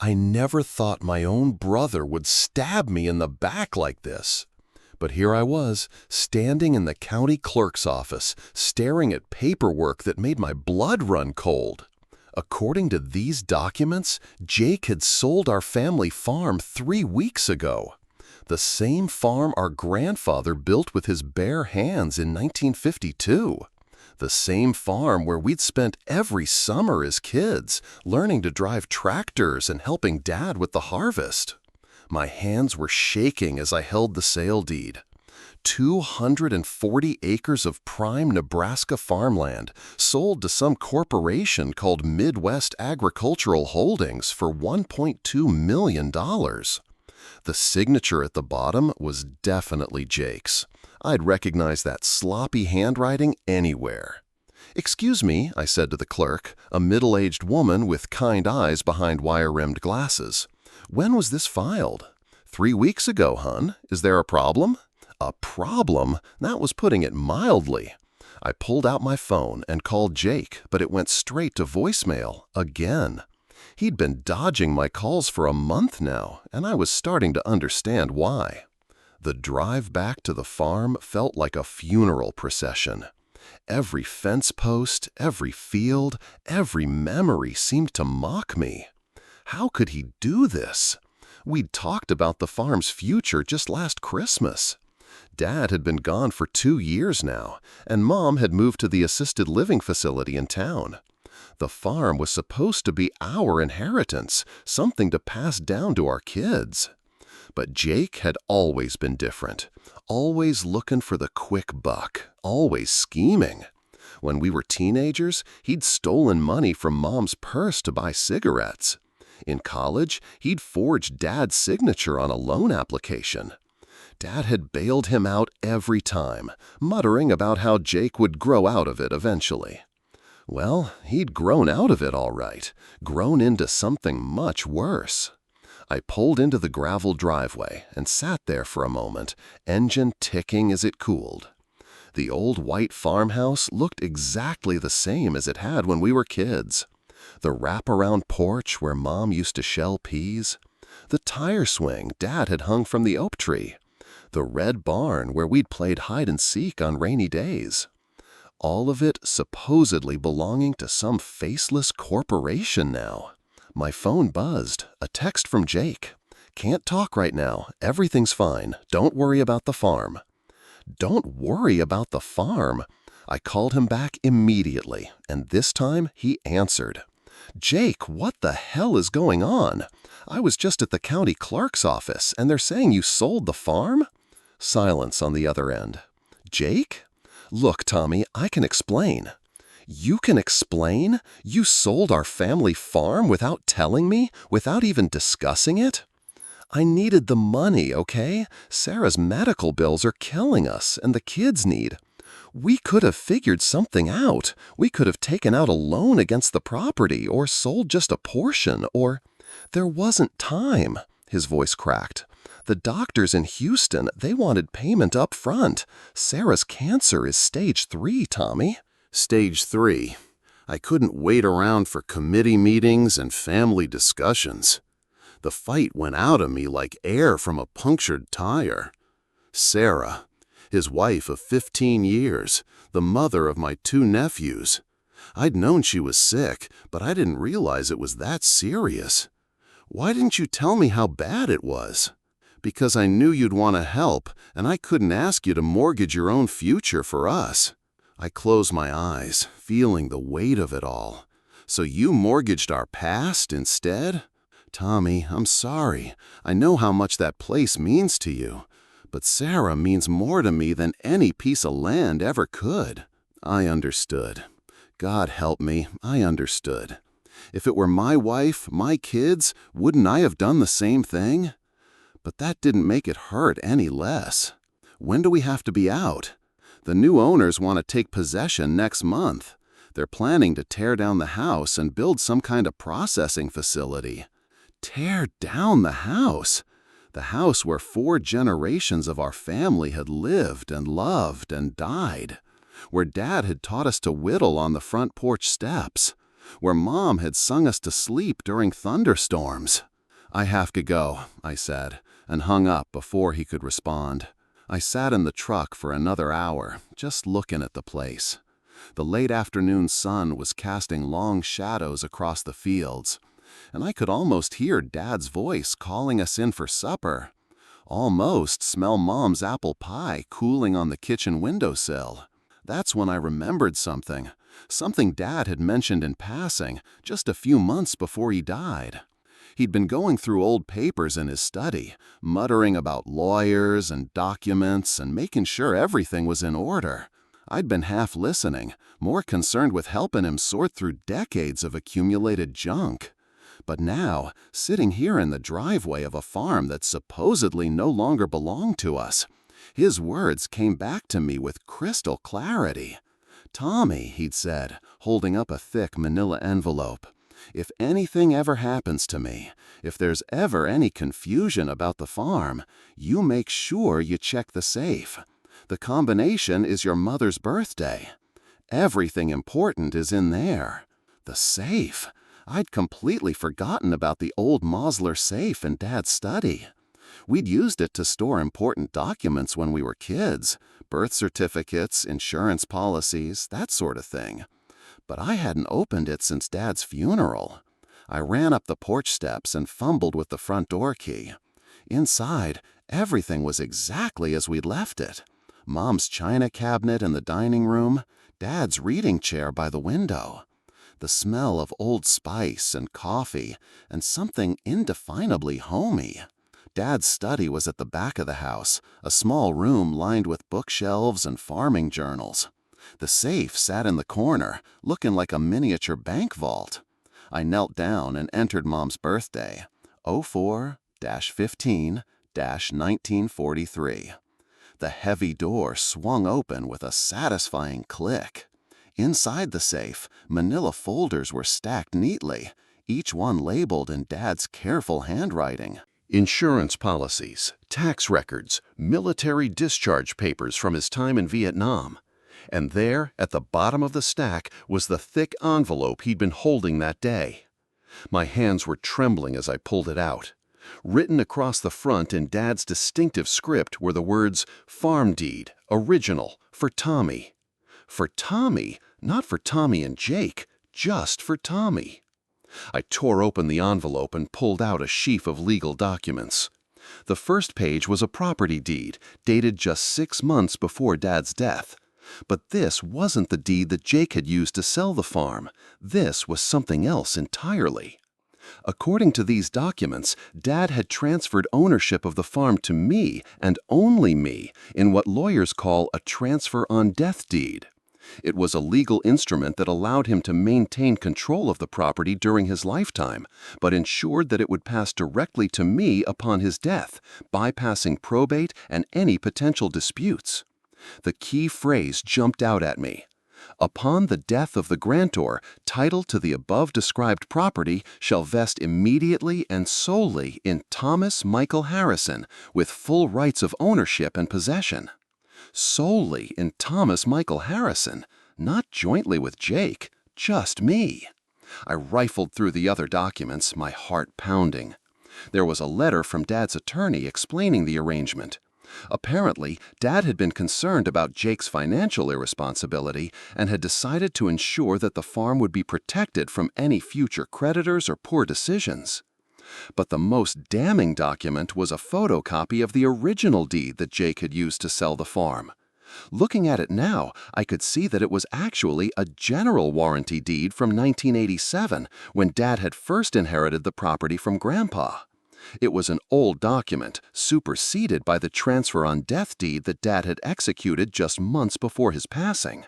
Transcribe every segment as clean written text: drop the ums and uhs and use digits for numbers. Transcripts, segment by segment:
I never thought my own brother would stab me in the back like this. But here I was, standing in the county clerk's office, staring at paperwork that made my blood run cold. According to these documents, Jake had sold our family farm 3 weeks ago. The same farm our grandfather built with his bare hands in 1952. The same farm where we'd spent every summer as kids, learning to drive tractors and helping Dad with the harvest. My hands were shaking as I held the sale deed. 240 acres of prime Nebraska farmland sold to some corporation called Midwest Agricultural Holdings for $1.2 million. The signature at the bottom was definitely Jake's. I'd recognize that sloppy handwriting anywhere. "Excuse me," I said to the clerk, a middle-aged woman with kind eyes behind wire-rimmed glasses. "When was this filed?" "3 weeks ago, hon. Is there a problem?" A problem? That was putting it mildly. I pulled out my phone and called Jake, but it went straight to voicemail again. He'd been dodging my calls for a month now, and I was starting to understand why. The drive back to the farm felt like a funeral procession. Every fence post, every field, every memory seemed to mock me. How could he do this? We'd talked about the farm's future just last Christmas. Dad had been gone for 2 years now, and Mom had moved to the assisted living facility in town. The farm was supposed to be our inheritance, something to pass down to our kids. But Jake had always been different, always looking for the quick buck, always scheming. When we were teenagers, he'd stolen money from Mom's purse to buy cigarettes. In college, he'd forged Dad's signature on a loan application. Dad had bailed him out every time, muttering about how Jake would grow out of it eventually. Well, he'd grown out of it all right, grown into something much worse. I pulled into the gravel driveway and sat there for a moment, engine ticking as it cooled. The old white farmhouse looked exactly the same as it had when we were kids. The wraparound porch where Mom used to shell peas. The tire swing Dad had hung from the oak tree. The red barn where we'd played hide and seek on rainy days. All of it supposedly belonging to some faceless corporation now. My phone buzzed, a text from Jake. "Can't talk right now. Everything's fine. Don't worry about the farm." Don't worry about the farm. I called him back immediately, and this time he answered. "Jake, what the hell is going on? I was just at the county clerk's office, and they're saying you sold the farm?" Silence on the other end. "Jake? Look, Tommy, I can explain." "You can explain? You sold our family farm without telling me, without even discussing it?" "I needed the money, okay? Sarah's medical bills are killing us, and the kids need. We could have figured something out. We could have taken out a loan against the property, or sold just a portion, or—" "There wasn't time," his voice cracked. "The doctors in Houston, they wanted payment up front. Sarah's cancer is stage 3, Tommy." Stage 3. I couldn't wait around for committee meetings and family discussions. The fight went out of me like air from a punctured tire. Sarah, his wife of 15 years, the mother of my 2 nephews. I'd known she was sick, but I didn't realize it was that serious. "Why didn't you tell me how bad it was?" "Because I knew you'd want to help, and I couldn't ask you to mortgage your own future for us." I closed my eyes, feeling the weight of it all. "So you mortgaged our past instead?" "Tommy, I'm sorry. I know how much that place means to you. But Sarah means more to me than any piece of land ever could." I understood. God help me, I understood. If it were my wife, my kids, wouldn't I have done the same thing? But that didn't make it hurt any less. "When do we have to be out?" "The new owners want to take possession next month. They're planning to tear down the house and build some kind of processing facility." Tear down the house? The house where 4 generations of our family had lived and loved and died. Where Dad had taught us to whittle on the front porch steps. Where Mom had sung us to sleep during thunderstorms. "I have to go," I said, and hung up before he could respond. I sat in the truck for another hour, just looking at the place. The late afternoon sun was casting long shadows across the fields, and I could almost hear Dad's voice calling us in for supper. Almost smell Mom's apple pie cooling on the kitchen windowsill. That's when I remembered something Dad had mentioned in passing just a few months before he died. He'd been going through old papers in his study, muttering about lawyers and documents and making sure everything was in order. I'd been half listening, more concerned with helping him sort through decades of accumulated junk. But now, sitting here in the driveway of a farm that supposedly no longer belonged to us, his words came back to me with crystal clarity. "Tommy," he'd said, holding up a thick manila envelope, "if anything ever happens to me, if there's ever any confusion about the farm, you make sure you check the safe. The combination is your mother's birthday. Everything important is in there." The safe! I'd completely forgotten about the old Mosler safe in Dad's study. We'd used it to store important documents when we were kids, birth certificates, insurance policies, that sort of thing. But I hadn't opened it since Dad's funeral. I ran up the porch steps and fumbled with the front door key. Inside, everything was exactly as we'd left it. Mom's china cabinet in the dining room, Dad's reading chair by the window. The smell of Old Spice and coffee and something indefinably homey. Dad's study was at the back of the house, a small room lined with bookshelves and farming journals. The safe sat in the corner, looking like a miniature bank vault. I knelt down and entered Mom's birthday, 04-15-1943. The heavy door swung open with a satisfying click. Inside the safe, manila folders were stacked neatly, each one labeled in Dad's careful handwriting. Insurance policies, tax records, military discharge papers from his time in Vietnam. And there, at the bottom of the stack, was the thick envelope he'd been holding that day. My hands were trembling as I pulled it out. Written across the front in Dad's distinctive script were the words, "Farm deed, original, for Tommy." For Tommy, not for Tommy and Jake, just for Tommy. I tore open the envelope and pulled out a sheaf of legal documents. The first page was a property deed, dated just 6 months before Dad's death. But this wasn't the deed that Jake had used to sell the farm. This was something else entirely. According to these documents, Dad had transferred ownership of the farm to me, and only me, in what lawyers call a transfer on death deed. It was a legal instrument that allowed him to maintain control of the property during his lifetime, but ensured that it would pass directly to me upon his death, bypassing probate and any potential disputes. The key phrase jumped out at me. "Upon the death of the grantor, title to the above-described property shall vest immediately and solely in Thomas Michael Harrison, with full rights of ownership and possession." Solely in Thomas Michael Harrison, not jointly with Jake, just me. I rifled through the other documents, my heart pounding. There was a letter from Dad's attorney explaining the arrangement. Apparently, Dad had been concerned about Jake's financial irresponsibility and had decided to ensure that the farm would be protected from any future creditors or poor decisions. But the most damning document was a photocopy of the original deed that Jake had used to sell the farm. Looking at it now, I could see that it was actually a general warranty deed from 1987, when Dad had first inherited the property from Grandpa. It was an old document, superseded by the transfer on death deed that Dad had executed just months before his passing.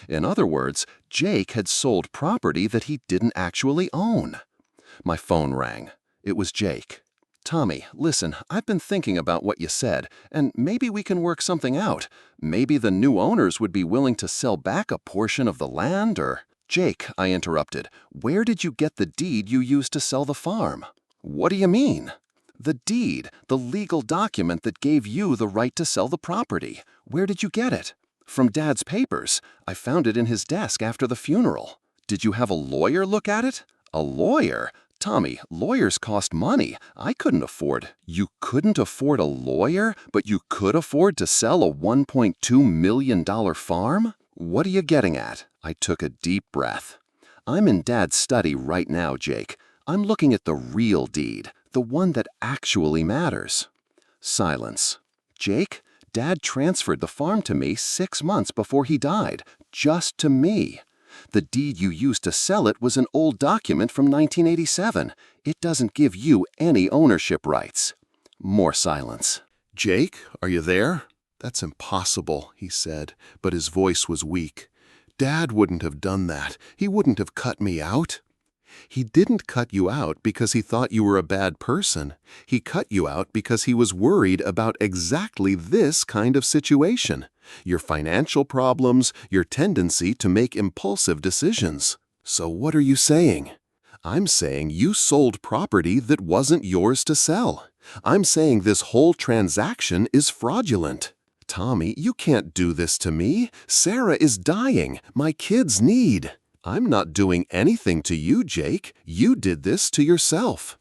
In other words, Jake had sold property that he didn't actually own. My phone rang. It was Jake. "Tommy, listen, I've been thinking about what you said, and maybe we can work something out. Maybe the new owners would be willing to sell back a portion of the land, or—" "Jake," I interrupted, "where did you get the deed you used to sell the farm?" "What do you mean?" "The deed, the legal document that gave you the right to sell the property. Where did you get it?" "From Dad's papers. I found it in his desk after the funeral." "Did you have a lawyer look at it?" "A lawyer? Tommy, lawyers cost money. I couldn't afford. You couldn't afford a lawyer, but you could afford to sell a $1.2 million farm? What are you getting at? I took a deep breath. I'm in Dad's study right now, Jake. I'm looking at the real deed, the one that actually matters. Silence. Jake, Dad transferred the farm to me 6 months before he died, just to me. The deed you used to sell it was an old document from 1987. It doesn't give you any ownership rights. More silence. Jake, are you there? That's impossible, he said, but his voice was weak. Dad wouldn't have done that. He wouldn't have cut me out. He didn't cut you out because he thought you were a bad person. He cut you out because he was worried about exactly this kind of situation. Your financial problems, your tendency to make impulsive decisions. So what are you saying? I'm saying you sold property that wasn't yours to sell. I'm saying this whole transaction is fraudulent. Tommy, you can't do this to me. Sarah is dying. My kids need. I'm not doing anything to you, Jake. You did this to yourself.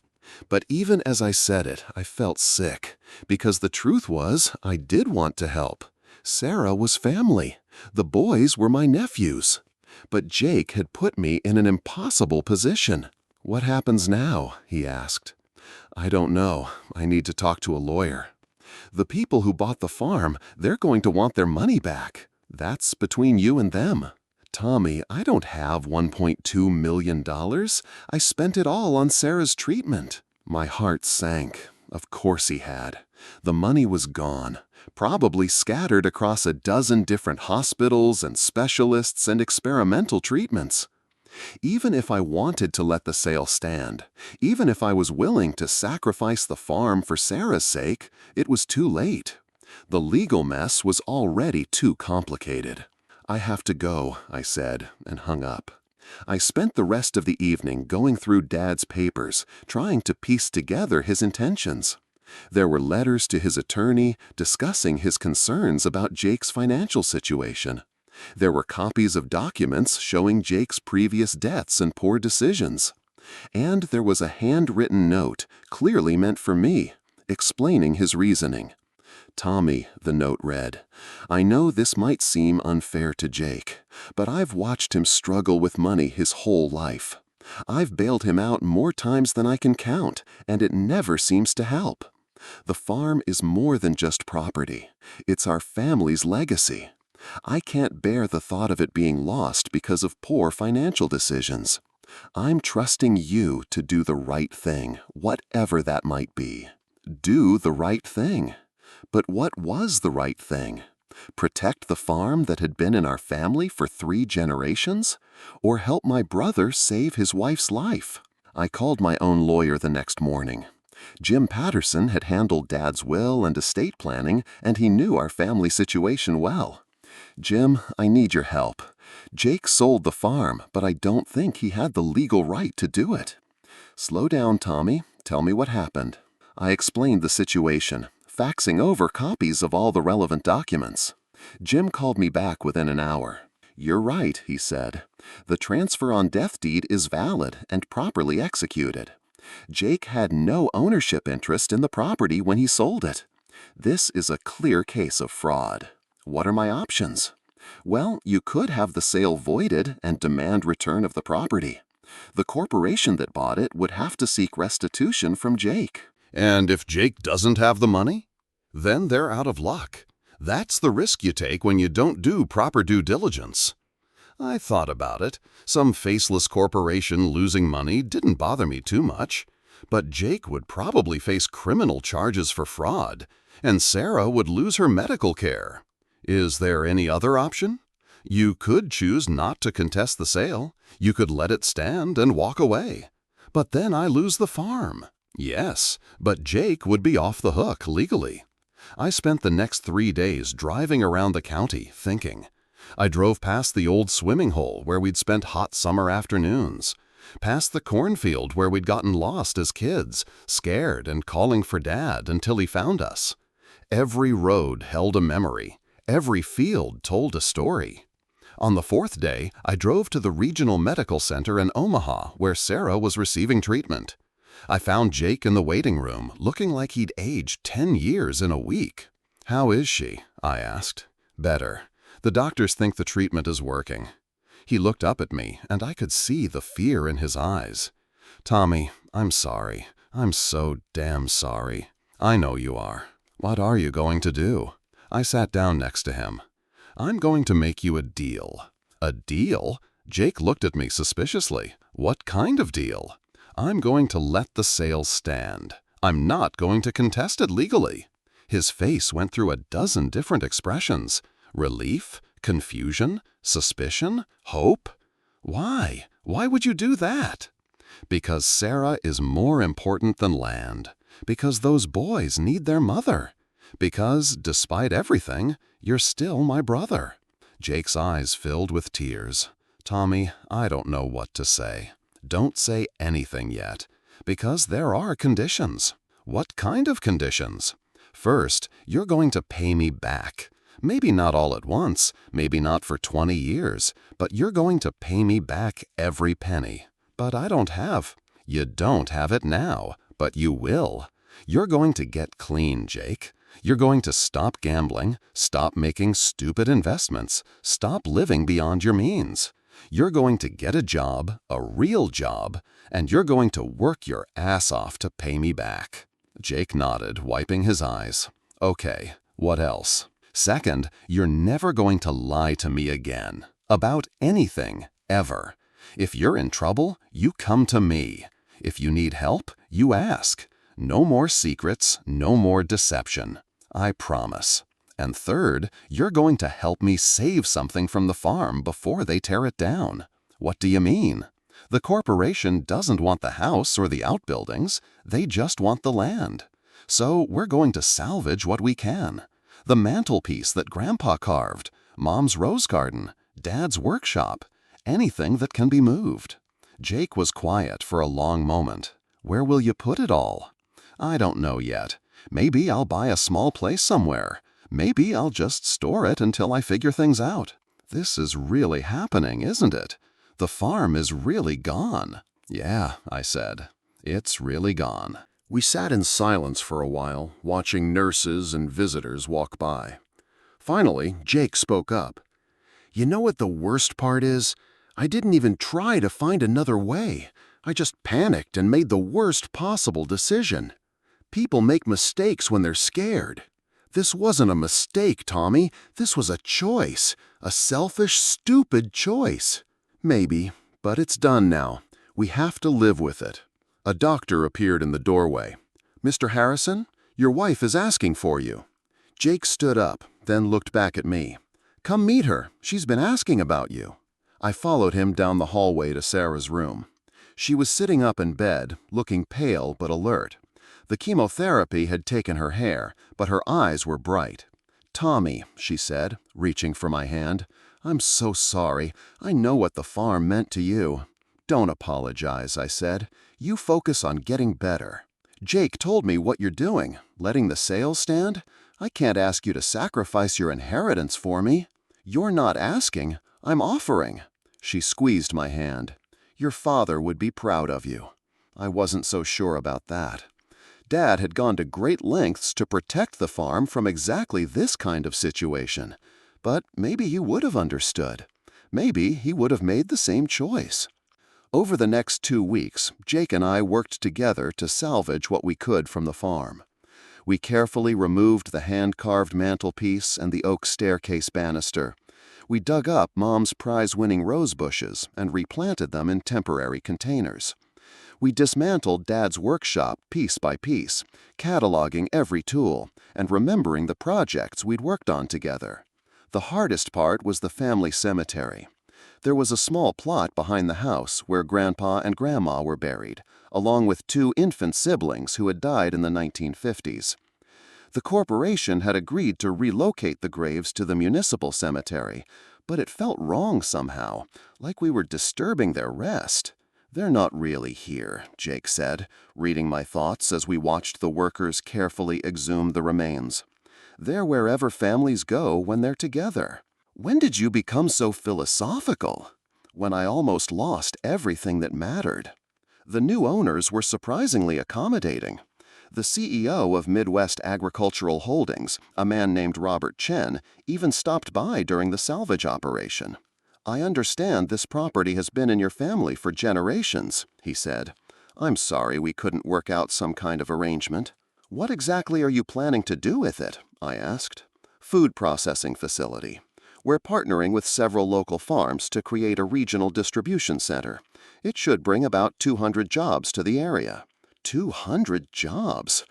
But even as I said it, I felt sick, because the truth was, I did want to help. Sarah was family. The boys were my nephews. But Jake had put me in an impossible position. What happens now? He asked. I don't know. I need to talk to a lawyer. The people who bought the farm, they're going to want their money back. That's between you and them. Tommy, I don't have $1.2 million. I spent it all on Sarah's treatment. My heart sank. Of course he had. The money was gone, probably scattered across a dozen different hospitals and specialists and experimental treatments. Even if I wanted to let the sale stand, even if I was willing to sacrifice the farm for Sarah's sake, it was too late. The legal mess was already too complicated. I have to go, I said, and hung up. I spent the rest of the evening going through Dad's papers, trying to piece together his intentions. There were letters to his attorney discussing his concerns about Jake's financial situation. There were copies of documents showing Jake's previous debts and poor decisions. And there was a handwritten note, clearly meant for me, explaining his reasoning. Tommy, the note read, I know this might seem unfair to Jake, but I've watched him struggle with money his whole life. I've bailed him out more times than I can count, and it never seems to help. The farm is more than just property. It's our family's legacy. I can't bear the thought of it being lost because of poor financial decisions. I'm trusting you to do the right thing, whatever that might be. Do the right thing. But what was the right thing? Protect the farm that had been in our family for 3 generations? Or help my brother save his wife's life? I called my own lawyer the next morning. Jim Patterson had handled Dad's will and estate planning, and he knew our family situation well. Jim, I need your help. Jake sold the farm, but I don't think he had the legal right to do it. Slow down, Tommy. Tell me what happened. I explained the situation, faxing over copies of all the relevant documents. Jim called me back within an hour. You're right, he said. The transfer on death deed is valid and properly executed. Jake had no ownership interest in the property when he sold it. This is a clear case of fraud. What are my options? Well, you could have the sale voided and demand return of the property. The corporation that bought it would have to seek restitution from Jake. And if Jake doesn't have the money? Then they're out of luck. That's the risk you take when you don't do proper due diligence. I thought about it. Some faceless corporation losing money didn't bother me too much. But Jake would probably face criminal charges for fraud, and Sarah would lose her medical care. Is there any other option? You could choose not to contest the sale. You could let it stand and walk away. But then I lose the farm. Yes, but Jake would be off the hook legally. I spent the next 3 days driving around the county, thinking. I drove past the old swimming hole where we'd spent hot summer afternoons, past the cornfield where we'd gotten lost as kids, scared and calling for Dad until he found us. Every road held a memory. Every field told a story. On the fourth day, I drove to the regional medical center in Omaha where Sarah was receiving treatment. I found Jake in the waiting room, looking like he'd aged 10 years in a week. "How is she?" I asked. "Better. The doctors think the treatment is working." He looked up at me, and I could see the fear in his eyes. "Tommy, I'm sorry. I'm so damn sorry. I know you are. What are you going to do?" I sat down next to him. "I'm going to make you a deal." "A deal?" Jake looked at me suspiciously. "What kind of deal?" "I'm going to let the sale stand. I'm not going to contest it legally." His face went through a dozen different expressions. Relief, confusion, suspicion, hope. "Why? Why would you do that?" "Because Sarah is more important than land. Because those boys need their mother. Because, despite everything, you're still my brother." Jake's eyes filled with tears. "Tommy, I don't know what to say. Don't say anything yet. Because there are conditions." "What kind of conditions?" "First, you're going to pay me back. Maybe not all at once, maybe not for 20 years, but you're going to pay me back every penny." "But I don't have." "You don't have it now, but you will. You're going to get clean, Jake. You're going to stop gambling, stop making stupid investments, stop living beyond your means. You're going to get a job, a real job, and you're going to work your ass off to pay me back." Jake nodded, wiping his eyes. "Okay, what else?" "Second, you're never going to lie to me again. About anything, ever. If you're in trouble, you come to me. If you need help, you ask. No more secrets, no more deception. I promise. And third, you're going to help me save something from the farm before they tear it down." "What do you mean?" "The corporation doesn't want the house or the outbuildings. They just want the land. So we're going to salvage what we can. The mantelpiece that Grandpa carved, Mom's rose garden, Dad's workshop, anything that can be moved." Jake was quiet for a long moment. "Where will you put it all?" "I don't know yet. Maybe I'll buy a small place somewhere. Maybe I'll just store it until I figure things out. This is really happening, isn't it? The farm is really gone." "Yeah," I said. "It's really gone." We sat in silence for a while, watching nurses and visitors walk by. Finally, Jake spoke up. "You know what the worst part is? I didn't even try to find another way. I just panicked and made the worst possible decision. People make mistakes when they're scared. This wasn't a mistake, Tommy. This was a choice. A selfish, stupid choice. Maybe, but it's done now. We have to live with it." A doctor appeared in the doorway. "Mr. Harrison, your wife is asking for you." Jake stood up, then looked back at me. "Come meet her. She's been asking about you." I followed him down the hallway to Sarah's room. She was sitting up in bed, looking pale but alert. The chemotherapy had taken her hair, but her eyes were bright. "Tommy," she said, reaching for my hand, "I'm so sorry. I know what the farm meant to you." "Don't apologize," I said. "You focus on getting better. Jake told me what you're doing, letting the sale stand. I can't ask you to sacrifice your inheritance for me. You're not asking, I'm offering." She squeezed my hand. "Your father would be proud of you." I wasn't so sure about that. Dad had gone to great lengths to protect the farm from exactly this kind of situation. But maybe he would have understood. Maybe he would have made the same choice. Over the next 2 weeks, Jake and I worked together to salvage what we could from the farm. We carefully removed the hand-carved mantelpiece and the oak staircase banister. We dug up Mom's prize-winning rose bushes and replanted them in temporary containers. We dismantled Dad's workshop piece by piece, cataloging every tool and remembering the projects we'd worked on together. The hardest part was the family cemetery. There was a small plot behind the house where Grandpa and Grandma were buried, along with 2 infant siblings who had died in the 1950s. The corporation had agreed to relocate the graves to the municipal cemetery, but it felt wrong somehow, like we were disturbing their rest. "They're not really here," Jake said, reading my thoughts as we watched the workers carefully exhume the remains. "They're wherever families go when they're together." When did you become so philosophical? When I almost lost everything that mattered. The new owners were surprisingly accommodating. The CEO of Midwest Agricultural Holdings, a man named Robert Chen, even stopped by during the salvage operation. "I understand this property has been in your family for generations," he said. "I'm sorry we couldn't work out some kind of arrangement." "What exactly are you planning to do with it?" I asked. "Food processing facility. We're partnering with several local farms to create a regional distribution center. It should bring about 200 jobs to the area." 200 jobs?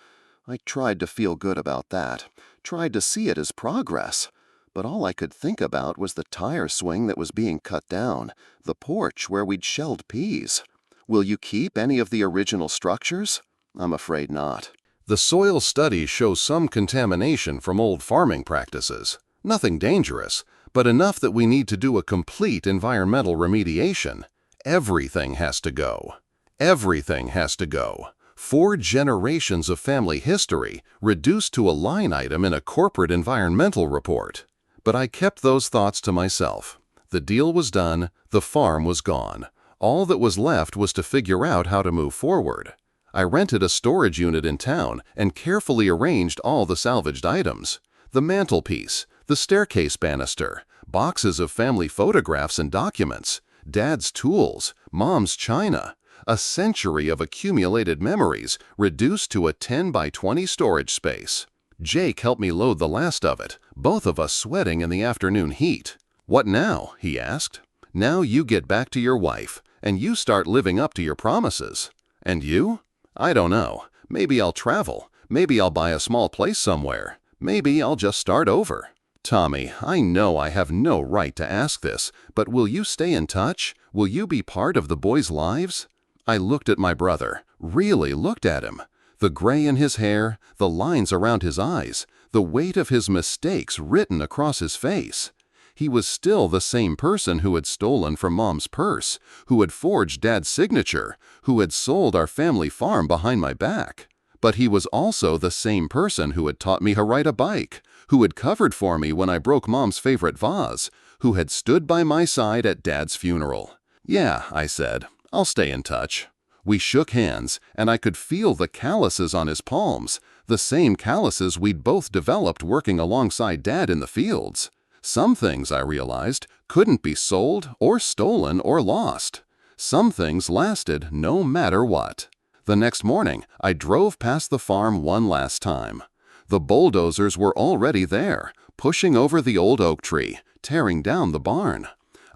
I tried to feel good about that, tried to see it as progress. But all I could think about was the tire swing that was being cut down, the porch where we'd shelled peas. "Will you keep any of the original structures?" "I'm afraid not." The soil study shows some contamination from old farming practices. Nothing dangerous, but enough that we need to do a complete environmental remediation. Everything has to go. Everything has to go. 4 generations of family history reduced to a line item in a corporate environmental report. But I kept those thoughts to myself. The deal was done, the farm was gone. All that was left was to figure out how to move forward. I rented a storage unit in town and carefully arranged all the salvaged items. The mantelpiece, the staircase banister, boxes of family photographs and documents, Dad's tools, Mom's china, a century of accumulated memories reduced to a 10 by 20 storage space. Jake helped me load the last of it, both of us sweating in the afternoon heat. "What now?" he asked. "Now you get back to your wife, and you start living up to your promises." "And you?" "I don't know. Maybe I'll travel. Maybe I'll buy a small place somewhere. Maybe I'll just start over." "Tommy, I know I have no right to ask this, but will you stay in touch? Will you be part of the boys' lives?" I looked at my brother, really looked at him. The gray in his hair, the lines around his eyes, the weight of his mistakes written across his face. He was still the same person who had stolen from Mom's purse, who had forged Dad's signature, who had sold our family farm behind my back. But he was also the same person who had taught me to ride a bike, who had covered for me when I broke Mom's favorite vase, who had stood by my side at Dad's funeral. "Yeah," I said, "I'll stay in touch." We shook hands, and I could feel the calluses on his palms, the same calluses we'd both developed working alongside Dad in the fields. Some things, I realized, couldn't be sold or stolen or lost. Some things lasted no matter what. The next morning, I drove past the farm one last time. The bulldozers were already there, pushing over the old oak tree, tearing down the barn.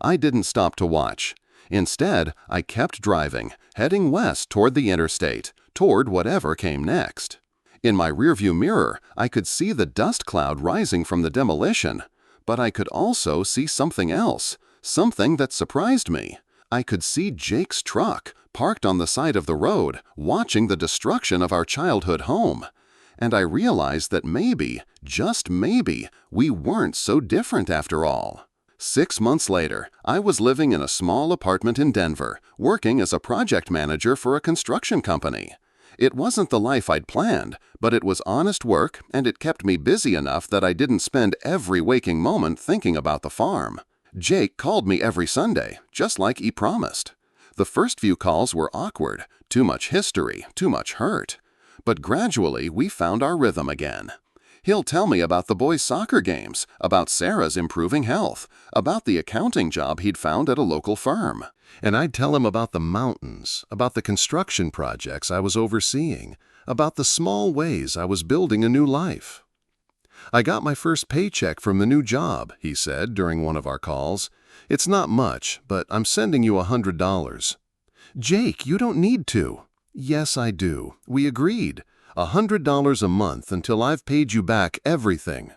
I didn't stop to watch. Instead, I kept driving, heading west toward the interstate, toward whatever came next. In my rearview mirror, I could see the dust cloud rising from the demolition. But I could also see something else, something that surprised me. I could see Jake's truck, parked on the side of the road, watching the destruction of our childhood home. And I realized that maybe, just maybe, we weren't so different after all. 6 months later, I was living in a small apartment in Denver, working as a project manager for a construction company. It wasn't the life I'd planned, but it was honest work, and it kept me busy enough that I didn't spend every waking moment thinking about the farm. Jake called me every Sunday, just like he promised. The first few calls were awkward, too much history, too much hurt. But gradually, we found our rhythm again. He'll tell me about the boys' soccer games, about Sarah's improving health, about the accounting job he'd found at a local firm. And I'd tell him about the mountains, about the construction projects I was overseeing, about the small ways I was building a new life. "I got my first paycheck from the new job," he said during one of our calls. "It's not much, but I'm sending you $100. "Jake, you don't need to." "Yes, I do. We agreed. $100 a month until I've paid you back everything."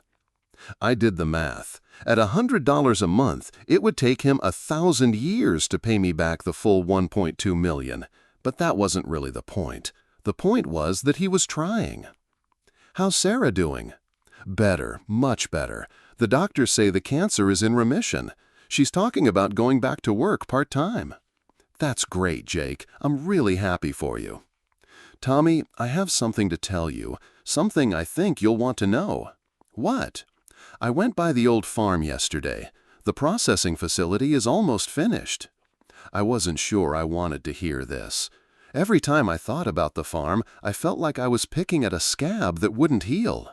I did the math. At $100 a month, it would take him 1,000 years to pay me back the full $1.2 million. But that wasn't really the point. The point was that he was trying. "How's Sarah doing?" "Better, much better. The doctors say the cancer is in remission. She's talking about going back to work part-time." "That's great, Jake. I'm really happy for you." "Tommy, I have something to tell you, something I think you'll want to know." "What?" "I went by the old farm yesterday. The processing facility is almost finished." I wasn't sure I wanted to hear this. Every time I thought about the farm, I felt like I was picking at a scab that wouldn't heal.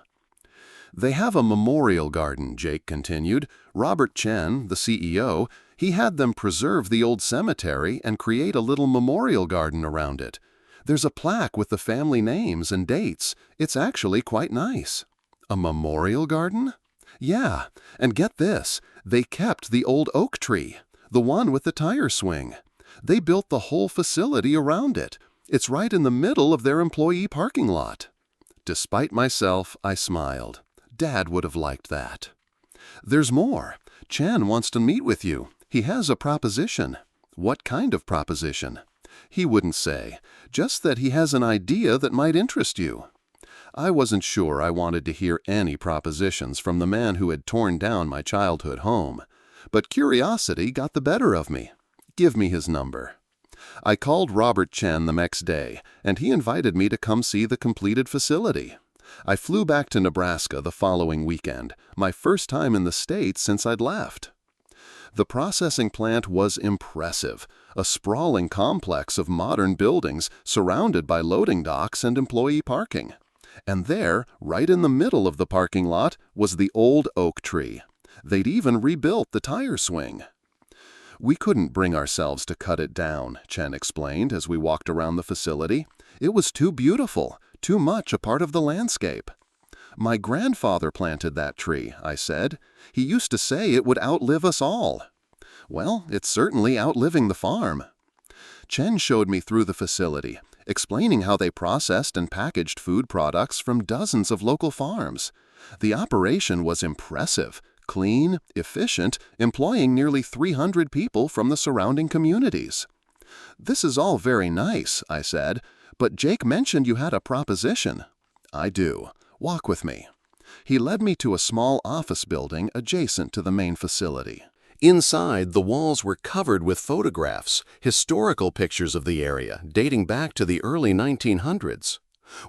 "They have a memorial garden," Jake continued. "Robert Chen, the CEO, he had them preserve the old cemetery and create a little memorial garden around it. There's a plaque with the family names and dates. It's actually quite nice." "A memorial garden?" "Yeah, and get this, they kept the old oak tree, the one with the tire swing. They built the whole facility around it. It's right in the middle of their employee parking lot." Despite myself, I smiled. Dad would have liked that. "There's more. Chen wants to meet with you. He has a proposition." "What kind of proposition?" "He wouldn't say, just that he has an idea that might interest you." I wasn't sure I wanted to hear any propositions from the man who had torn down my childhood home, but curiosity got the better of me. "Give me his number." I called Robert Chen the next day, and he invited me to come see the completed facility. I flew back to Nebraska the following weekend, my first time in the state since I'd left. The processing plant was impressive, a sprawling complex of modern buildings surrounded by loading docks and employee parking. And there, right in the middle of the parking lot, was the old oak tree. They'd even rebuilt the tire swing. "We couldn't bring ourselves to cut it down," Chen explained as we walked around the facility. "It was too beautiful, too much a part of the landscape." "My grandfather planted that tree," I said. "He used to say it would outlive us all." "Well, it's certainly outliving the farm." Chen showed me through the facility, explaining how they processed and packaged food products from dozens of local farms. The operation was impressive, clean, efficient, employing nearly 300 people from the surrounding communities. "This is all very nice," I said, "but Jake mentioned you had a proposition." "I do. Walk with me." He led me to a small office building adjacent to the main facility. Inside, the walls were covered with photographs, historical pictures of the area dating back to the early 1900s.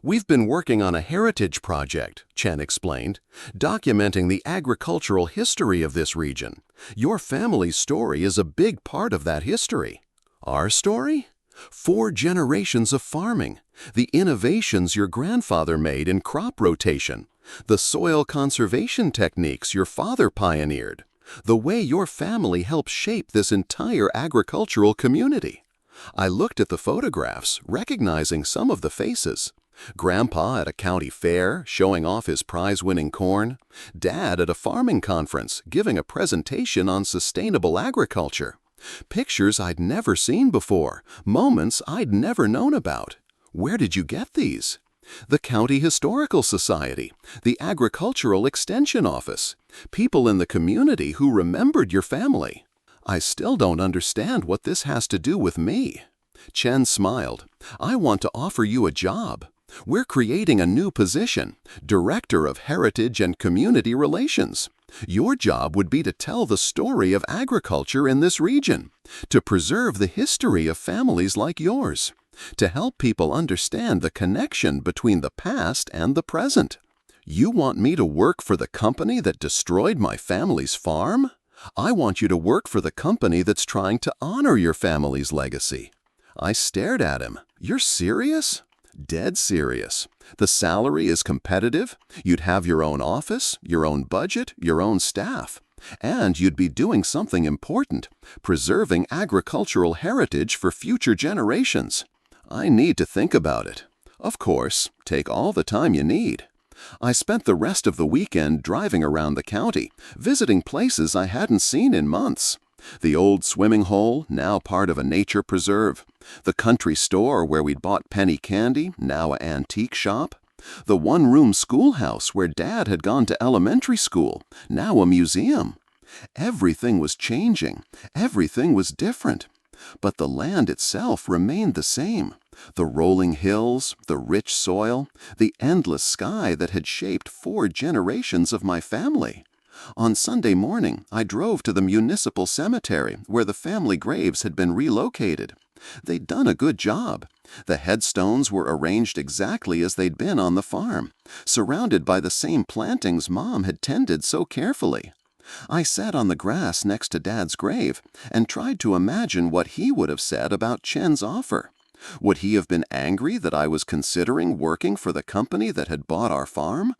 "We've been working on a heritage project," Chen explained, "documenting the agricultural history of this region. Your family's story is a big part of that history." "Our story?" "4 generations of farming, the innovations your grandfather made in crop rotation, the soil conservation techniques your father pioneered, the way your family helped shape this entire agricultural community." I looked at the photographs, recognizing some of the faces. Grandpa at a county fair, showing off his prize-winning corn. Dad at a farming conference, giving a presentation on sustainable agriculture. Pictures I'd never seen before, moments I'd never known about. "Where did you get these?" "The County Historical Society, the Agricultural Extension Office, people in the community who remembered your family." "I still don't understand what this has to do with me." Chen smiled. "I want to offer you a job. We're creating a new position, Director of Heritage and Community Relations. Your job would be to tell the story of agriculture in this region, to preserve the history of families like yours, to help people understand the connection between the past and the present." "You want me to work for the company that destroyed my family's farm? I want you to work for the company that's trying to honor your family's legacy." I stared at him. "You're serious?" "Dead serious. The salary is competitive. You'd have your own office, your own budget, your own staff. And you'd be doing something important, preserving agricultural heritage for future generations." "I need to think about it." "Of course. Take all the time you need." I spent the rest of the weekend driving around the county, visiting places I hadn't seen in months. The old swimming hole, now part of a nature preserve. The country store where we'd bought penny candy, now an antique shop. The one-room schoolhouse where Dad had gone to elementary school, now a museum. Everything was changing. Everything was different. But the land itself remained the same. The rolling hills, the rich soil, the endless sky that had shaped 4 generations of my family. On Sunday morning, I drove to the municipal cemetery where the family graves had been relocated. They'd done a good job. The headstones were arranged exactly as they'd been on the farm, surrounded by the same plantings Mom had tended so carefully. I sat on the grass next to Dad's grave and tried to imagine what he would have said about Chen's offer. Would he have been angry that I was considering working for the company that had bought our farm?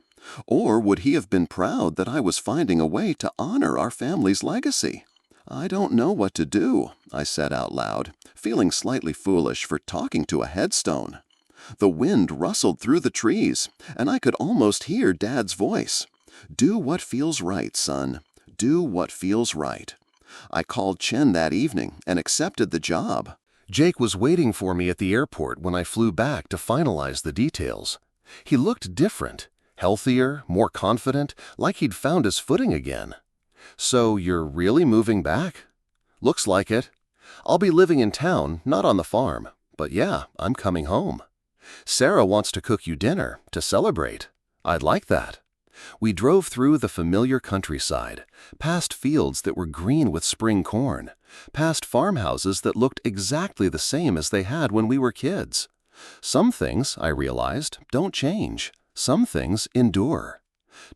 Or would he have been proud that I was finding a way to honor our family's legacy? I don't know what to do, I said out loud, feeling slightly foolish for talking to a headstone. The wind rustled through the trees, and I could almost hear Dad's voice. Do what feels right, son. Do what feels right. I called Chen that evening and accepted the job. Jake was waiting for me at the airport when I flew back to finalize the details. He looked different, healthier, more confident, like he'd found his footing again. So you're really moving back? Looks like it. I'll be living in town, not on the farm. But yeah, I'm coming home. Sarah wants to cook you dinner to celebrate. I'd like that. We drove through the familiar countryside, past fields that were green with spring corn, past farmhouses that looked exactly the same as they had when we were kids. Some things, I realized, don't change. Some things endure.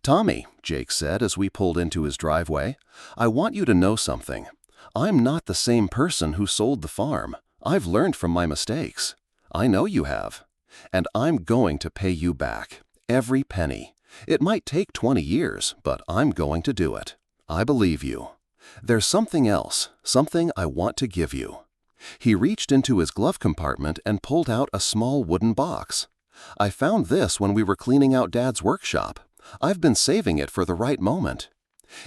Tommy, Jake said as we pulled into his driveway, I want you to know something. I'm not the same person who sold the farm. I've learned from my mistakes. I know you have. And I'm going to pay you back. Every penny. It might take 20 years, but I'm going to do it. I believe you. There's something else, something I want to give you. He reached into his glove compartment and pulled out a small wooden box. I found this when we were cleaning out Dad's workshop. I've been saving it for the right moment.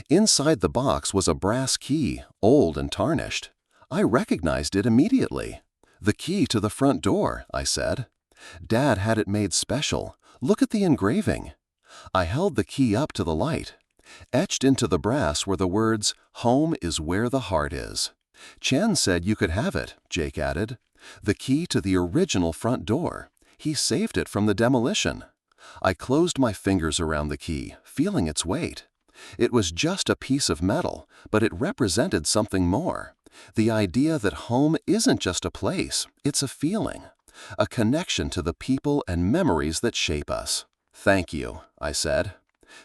Inside the box was a brass key, old and tarnished. I recognized it immediately. The key to the front door, I said. Dad had it made special. Look at the engraving. I held the key up to the light. Etched into the brass were the words, "Home is where the heart is." Chen said you could have it, Jake added. The key to the original front door. He saved it from the demolition. I closed my fingers around the key, feeling its weight. It was just a piece of metal, but it represented something more. The idea that home isn't just a place, it's a feeling. A connection to the people and memories that shape us. Thank you, I said.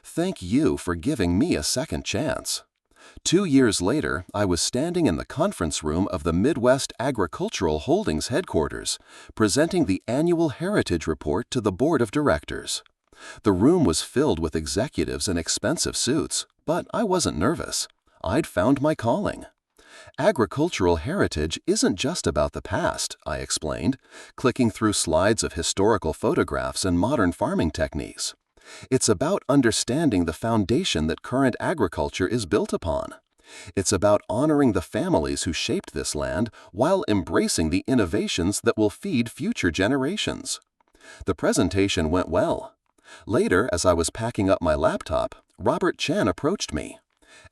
Thank you for giving me a second chance. 2 years later, I was standing in the conference room of the Midwest Agricultural Holdings headquarters, presenting the annual Heritage Report to the board of directors. The room was filled with executives in expensive suits, but I wasn't nervous. I'd found my calling. Agricultural heritage isn't just about the past, I explained, clicking through slides of historical photographs and modern farming techniques. It's about understanding the foundation that current agriculture is built upon. It's about honoring the families who shaped this land while embracing the innovations that will feed future generations. The presentation went well. Later, as I was packing up my laptop, Robert Chen approached me.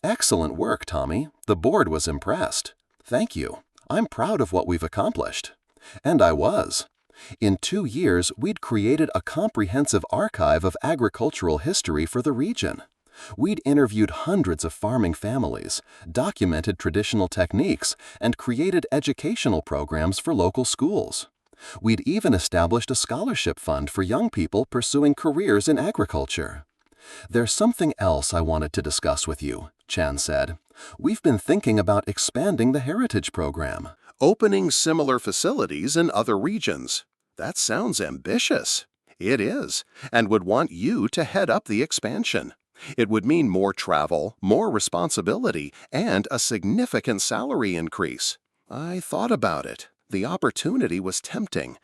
Excellent work, Tommy. The board was impressed. Thank you. I'm proud of what we've accomplished. And I was. In 2 years, we'd created a comprehensive archive of agricultural history for the region. We'd interviewed hundreds of farming families, documented traditional techniques, and created educational programs for local schools. We'd even established a scholarship fund for young people pursuing careers in agriculture. There's something else I wanted to discuss with you, Chan said. We've been thinking about expanding the Heritage Program. Opening similar facilities in other regions. That sounds ambitious. It is, and would want you to head up the expansion. It would mean more travel, more responsibility, and a significant salary increase. I thought about it. The opportunity was tempting,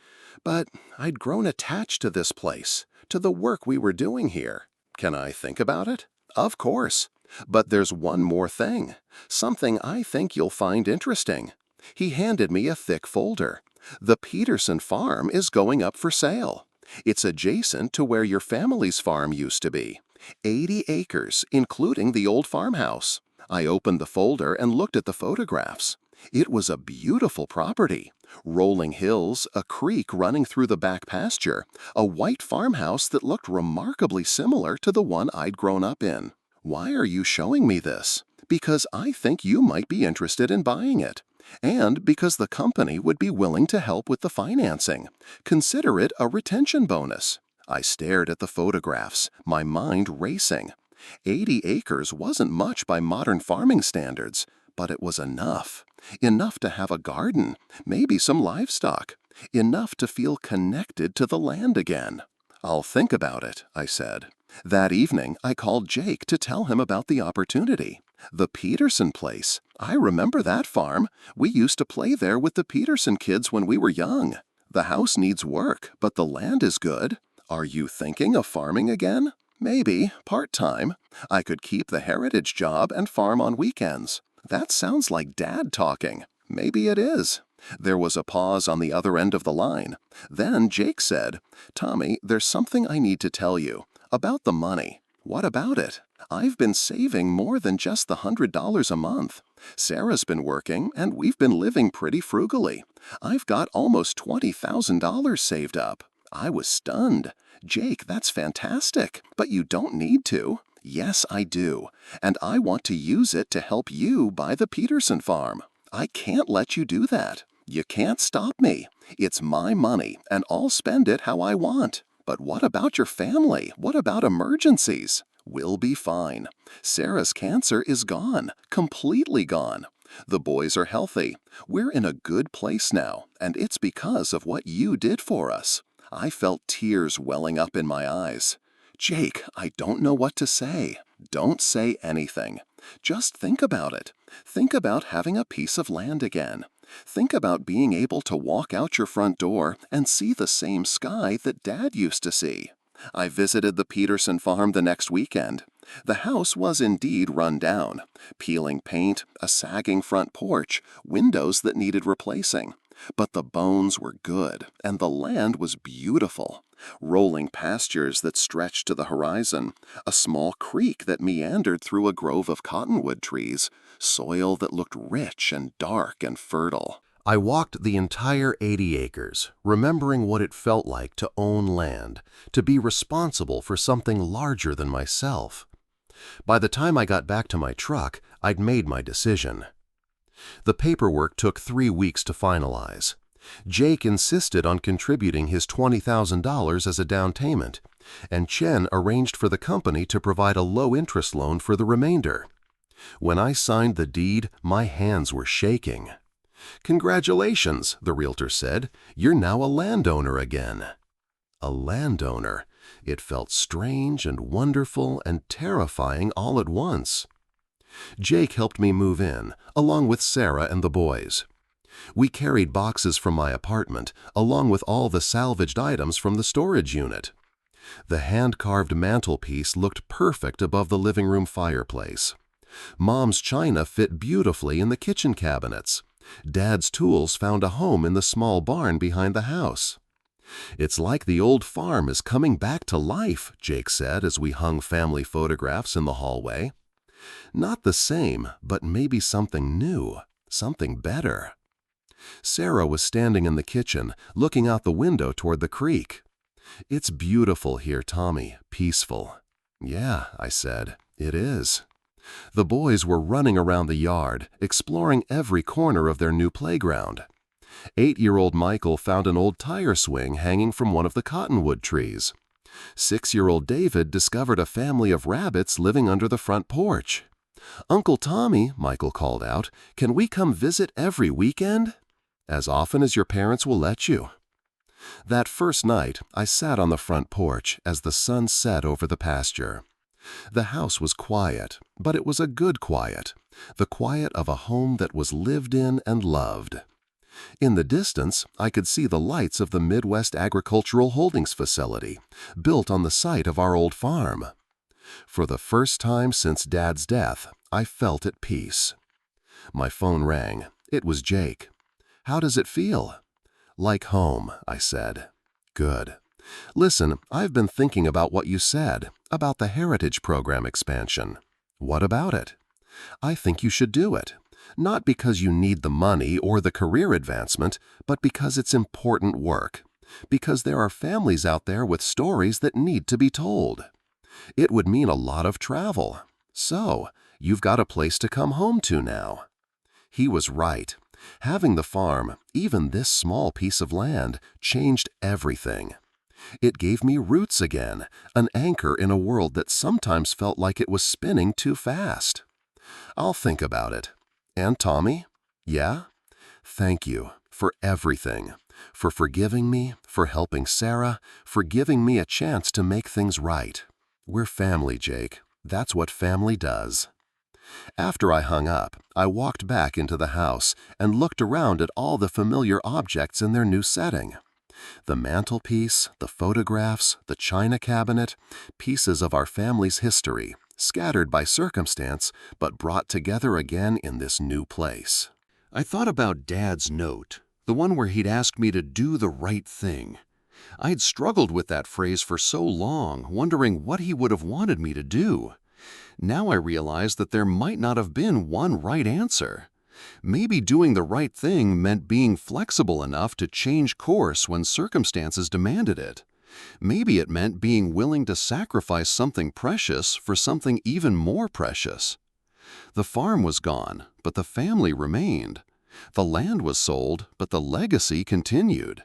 but I'd grown attached to this place, to the work we were doing here. Can I think about it? Of course. But there's one more thing, something I think you'll find interesting. He handed me a thick folder. The Peterson farm is going up for sale. It's adjacent to where your family's farm used to be. 80 acres, including the old farmhouse. I opened the folder and looked at the photographs. It was a beautiful property. Rolling hills, a creek running through the back pasture, a white farmhouse that looked remarkably similar to the one I'd grown up in. Why are you showing me this? Because I think you might be interested in buying it. And because the company would be willing to help with the financing. Consider it a retention bonus. I stared at the photographs, my mind racing. 80 acres wasn't much by modern farming standards, but it was enough. Enough to have a garden, maybe some livestock. Enough to feel connected to the land again. "I'll think about it," I said. That evening, I called Jake to tell him about the opportunity. The Peterson place. I remember that farm. We used to play there with the Peterson kids when we were young. The house needs work, but the land is good. Are you thinking of farming again? Maybe, part-time. I could keep the heritage job and farm on weekends. That sounds like Dad talking. Maybe it is. There was a pause on the other end of the line. Then Jake said, "Tommy, there's something I need to tell you. About the money." "What about it?" "I've been saving more than just the $100 a month. Sarah's been working, and we've been living pretty frugally. I've got almost $20,000 saved up." I was stunned. "Jake, that's fantastic, but you don't need to." "Yes, I do, and I want to use it to help you buy the Peterson farm. I can't let you do that. You can't stop me. It's my money, and I'll spend it how I want." "But what about your family? What about emergencies?" "We'll be fine. Sarah's cancer is gone, completely gone. The boys are healthy. We're in a good place now, and it's because of what you did for us." I felt tears welling up in my eyes. "Jake, I don't know what to say." "Don't say anything. Just think about it. Think about having a piece of land again. Think about being able to walk out your front door and see the same sky that Dad used to see." I visited the Peterson farm the next weekend. The house was indeed run down. Peeling paint, a sagging front porch, windows that needed replacing. But the bones were good, and the land was beautiful. Rolling pastures that stretched to the horizon, a small creek that meandered through a grove of cottonwood trees, soil that looked rich and dark and fertile. I walked the entire 80 acres, remembering what it felt like to own land, to be responsible for something larger than myself. By the time I got back to my truck, I'd made my decision. The paperwork took 3 weeks to finalize. Jake insisted on contributing his $20,000 as a down payment, and Chen arranged for the company to provide a low-interest loan for the remainder. When I signed the deed, my hands were shaking. "Congratulations," the realtor said. "You're now a landowner again." A landowner. It felt strange and wonderful and terrifying all at once. Jake helped me move in, along with Sarah and the boys. We carried boxes from my apartment, along with all the salvaged items from the storage unit. The hand-carved mantelpiece looked perfect above the living room fireplace. Mom's china fit beautifully in the kitchen cabinets. Dad's tools found a home in the small barn behind the house. "It's like the old farm is coming back to life," Jake said as we hung family photographs in the hallway. "Not the same, but maybe something new, something better." Sarah was standing in the kitchen, looking out the window toward the creek. "It's beautiful here, Tommy, peaceful." "Yeah," I said, "it is." The boys were running around the yard, exploring every corner of their new playground. 8-year-old Michael found an old tire swing hanging from one of the cottonwood trees. 6-year-old David discovered a family of rabbits living under the front porch. "Uncle Tommy," Michael called out, "can we come visit every weekend?" "As often as your parents will let you." That first night, I sat on the front porch as the sun set over the pasture. The house was quiet, but it was a good quiet, the quiet of a home that was lived in and loved. In the distance, I could see the lights of the Midwest Agricultural Holdings facility, built on the site of our old farm. For the first time since Dad's death, I felt at peace. My phone rang. It was Jake. "How does it feel?" "Like home," I said. "Good. Listen, I've been thinking about what you said, about the Heritage Program expansion." "What about it?" "I think you should do it. Not because you need the money or the career advancement, but because it's important work. Because there are families out there with stories that need to be told. It would mean a lot of travel. So, you've got a place to come home to now." He was right. Having the farm, even this small piece of land, changed everything. It gave me roots again, an anchor in a world that sometimes felt like it was spinning too fast. I'll think about it. And Tommy? Yeah? Thank you for everything. For forgiving me, for helping Sarah, for giving me a chance to make things right. We're family, Jake. That's what family does. After I hung up, I walked back into the house and looked around at all the familiar objects in their new setting. The mantelpiece, the photographs, the china cabinet, pieces of our family's history, scattered by circumstance, but brought together again in this new place. I thought about Dad's note, the one where he'd asked me to do the right thing. I'd struggled with that phrase for so long, wondering what he would have wanted me to do. Now I realized that there might not have been one right answer. Maybe doing the right thing meant being flexible enough to change course when circumstances demanded it. Maybe it meant being willing to sacrifice something precious for something even more precious. The farm was gone, but the family remained. The land was sold, but the legacy continued.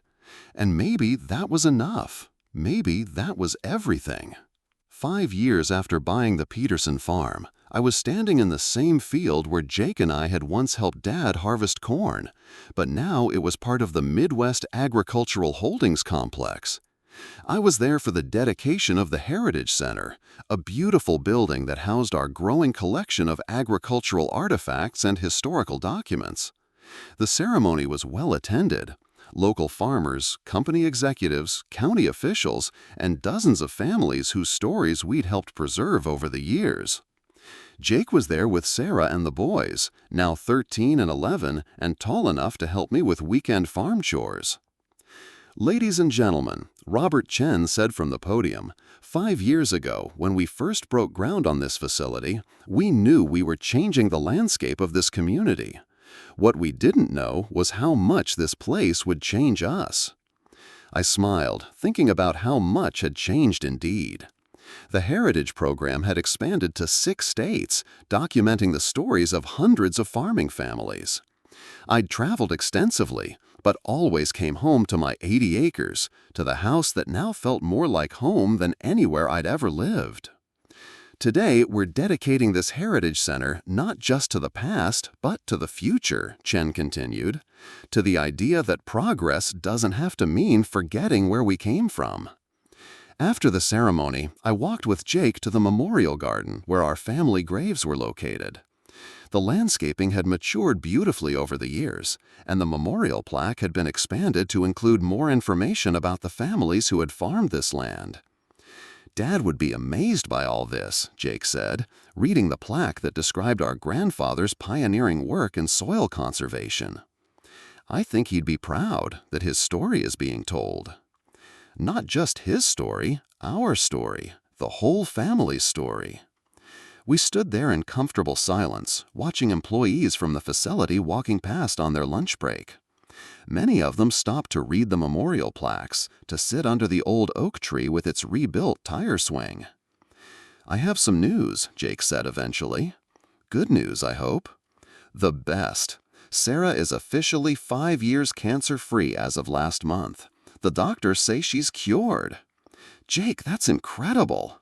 And maybe that was enough. Maybe that was everything. 5 years after buying the Peterson farm, I was standing in the same field where Jake and I had once helped Dad harvest corn, but now it was part of the Midwest Agricultural Holdings complex. I was there for the dedication of the Heritage Center, a beautiful building that housed our growing collection of agricultural artifacts and historical documents. The ceremony was well attended. Local farmers, company executives, county officials, and dozens of families whose stories we'd helped preserve over the years. Jake was there with Sarah and the boys, now 13 and 11 and tall enough to help me with weekend farm chores. Ladies and gentlemen, Robert Chen said from the podium, 5 years ago, when we first broke ground on this facility, we knew we were changing the landscape of this community. What we didn't know was how much this place would change us. I smiled, thinking about how much had changed indeed. The Heritage Program had expanded to 6 states, documenting the stories of hundreds of farming families. I'd traveled extensively, but always came home to my 80 acres, to the house that now felt more like home than anywhere I'd ever lived. Today, we're dedicating this Heritage Center not just to the past, but to the future, Chen continued, to the idea that progress doesn't have to mean forgetting where we came from. After the ceremony, I walked with Jake to the memorial garden where our family graves were located. The landscaping had matured beautifully over the years, and the memorial plaque had been expanded to include more information about the families who had farmed this land. Dad would be amazed by all this, Jake said, reading the plaque that described our grandfather's pioneering work in soil conservation. I think he'd be proud that his story is being told. Not just his story, our story, the whole family's story. We stood there in comfortable silence, watching employees from the facility walking past on their lunch break. Many of them stopped to read the memorial plaques, to sit under the old oak tree with its rebuilt tire swing. "I have some news," Jake said eventually. "Good news, I hope." "The best. Sarah is officially 5 years cancer-free as of last month. The doctors say she's cured." "Jake, that's incredible."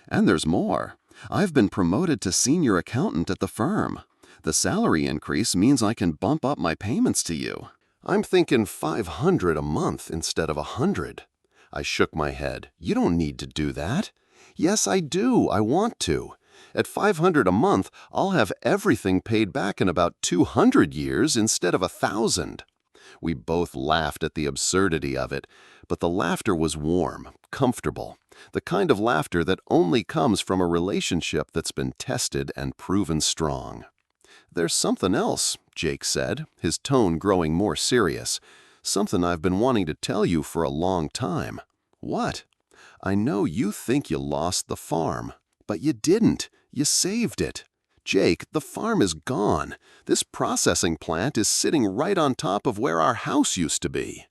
"And there's more. I've been promoted to senior accountant at the firm. The salary increase means I can bump up my payments to you. I'm thinking $500 a month instead of $100. I shook my head. "You don't need to do that." "Yes, I do. I want to. At $500 a month, I'll have everything paid back in about 200 years instead of 1,000. We both laughed at the absurdity of it, but the laughter was warm, comfortable, the kind of laughter that only comes from a relationship that's been tested and proven strong. "There's something else," Jake said, his tone growing more serious. "Something I've been wanting to tell you for a long time." "What?" "I know you think you lost the farm, but you didn't. You saved it. Jake, the farm is gone. This processing plant is sitting right on top of where our house used to be.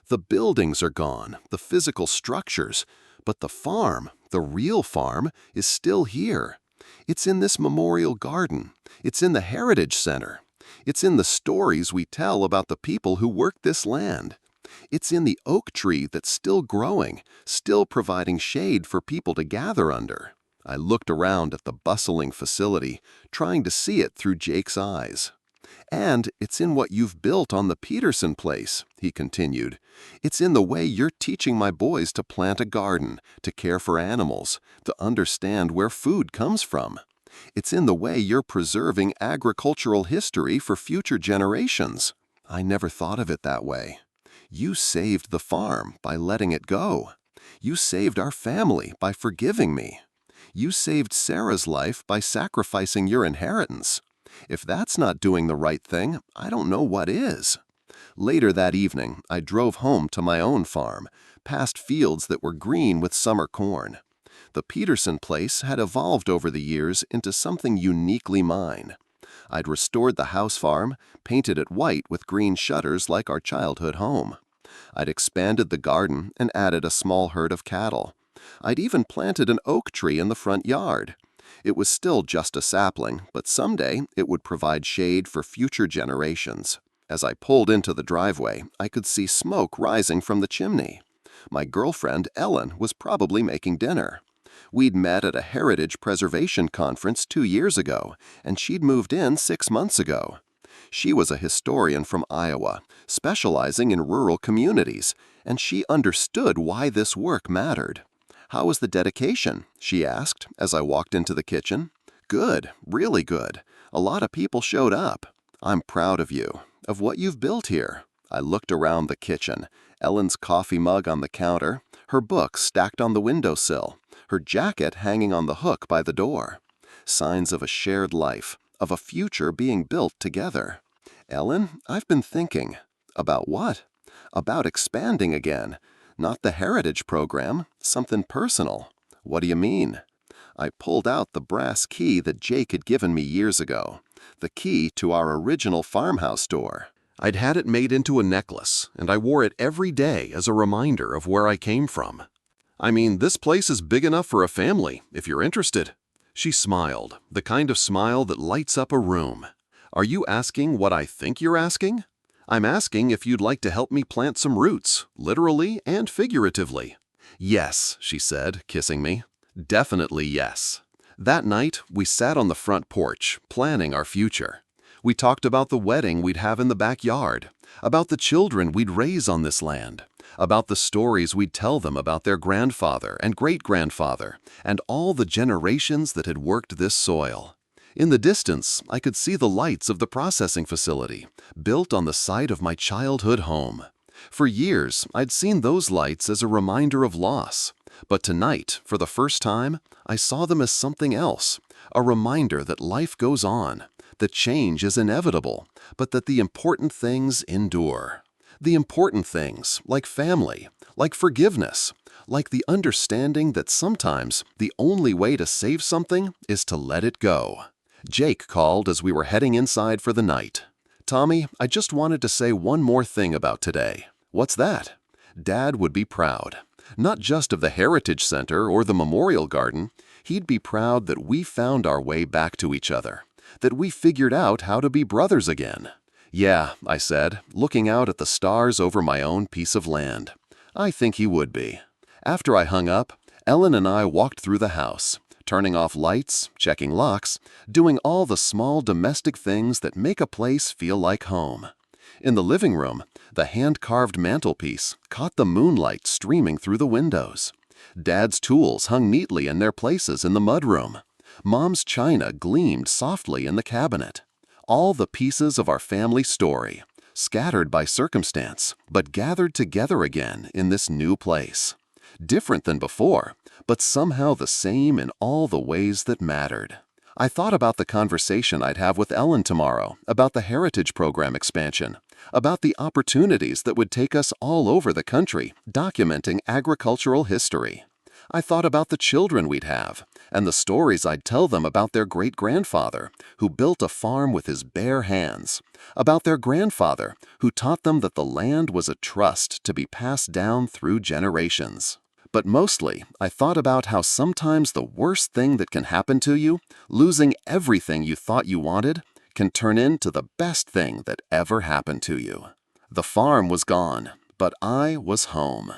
The buildings are gone, the physical structures, but the farm, the real farm, is still here. It's in this memorial garden. It's in the Heritage Center. It's in the stories we tell about the people who worked this land. It's in the oak tree that's still growing, still providing shade for people to gather under. I looked around at the bustling facility, trying to see it through Jake's eyes. And it's in what you've built on the Peterson place, he continued. It's in the way you're teaching my boys to plant a garden, to care for animals, to understand where food comes from. It's in the way you're preserving agricultural history for future generations. I never thought of it that way. You saved the farm by letting it go. You saved our family by forgiving me. You saved Sarah's life by sacrificing your inheritance. If that's not doing the right thing, I don't know what is. Later that evening, I drove home to my own farm, past fields that were green with summer corn. The Peterson place had evolved over the years into something uniquely mine. I'd restored the house farm, painted it white with green shutters like our childhood home. I'd expanded the garden and added a small herd of cattle. I'd even planted an oak tree in the front yard. It was still just a sapling, but someday it would provide shade for future generations. As I pulled into the driveway, I could see smoke rising from the chimney. My girlfriend, Ellen, was probably making dinner. We'd met at a heritage preservation conference 2 years ago, and she'd moved in 6 months ago. She was a historian from Iowa, specializing in rural communities, and she understood why this work mattered. "How was the dedication?" she asked as I walked into the kitchen. "Good, really good. A lot of people showed up. I'm proud of you, of what you've built here." I looked around the kitchen, Ellen's coffee mug on the counter, her books stacked on the windowsill, her jacket hanging on the hook by the door. Signs of a shared life, of a future being built together. "Ellen, I've been thinking." "About what?" "About expanding again. Not the heritage program, something personal." "What do you mean?" I pulled out the brass key that Jake had given me years ago, the key to our original farmhouse door. I'd had it made into a necklace, and I wore it every day as a reminder of where I came from. "I mean, this place is big enough for a family, if you're interested." She smiled, the kind of smile that lights up a room. "Are you asking what I think you're asking?" "I'm asking if you'd like to help me plant some roots, literally and figuratively." "Yes," she said, kissing me. "Definitely yes." That night, we sat on the front porch, planning our future. We talked about the wedding we'd have in the backyard, about the children we'd raise on this land, about the stories we'd tell them about their grandfather and great-grandfather, and all the generations that had worked this soil. In the distance, I could see the lights of the processing facility, built on the site of my childhood home. For years, I'd seen those lights as a reminder of loss. But tonight, for the first time, I saw them as something else, a reminder that life goes on, that change is inevitable, but that the important things endure. The important things, like family, like forgiveness, like the understanding that sometimes the only way to save something is to let it go. Jake called as we were heading inside for the night. "Tommy, I just wanted to say one more thing about today." "What's that?" "Dad would be proud. Not just of the Heritage Center or the Memorial Garden. He'd be proud that we found our way back to each other, that we figured out how to be brothers again." "Yeah," I said, looking out at the stars over my own piece of land. "I think he would be." After I hung up, Ellen and I walked through the house, turning off lights, checking locks, doing all the small domestic things that make a place feel like home. In the living room, the hand-carved mantelpiece caught the moonlight streaming through the windows. Dad's tools hung neatly in their places in the mudroom. Mom's china gleamed softly in the cabinet. All the pieces of our family story, scattered by circumstance, but gathered together again in this new place. Different than before, but somehow the same in all the ways that mattered. I thought about the conversation I'd have with Ellen tomorrow, about the Heritage Program expansion, about the opportunities that would take us all over the country documenting agricultural history. I thought about the children we'd have, and the stories I'd tell them about their great-grandfather, who built a farm with his bare hands, about their grandfather, who taught them that the land was a trust to be passed down through generations. But mostly, I thought about how sometimes the worst thing that can happen to you, losing everything you thought you wanted, can turn into the best thing that ever happened to you. The farm was gone, but I was home.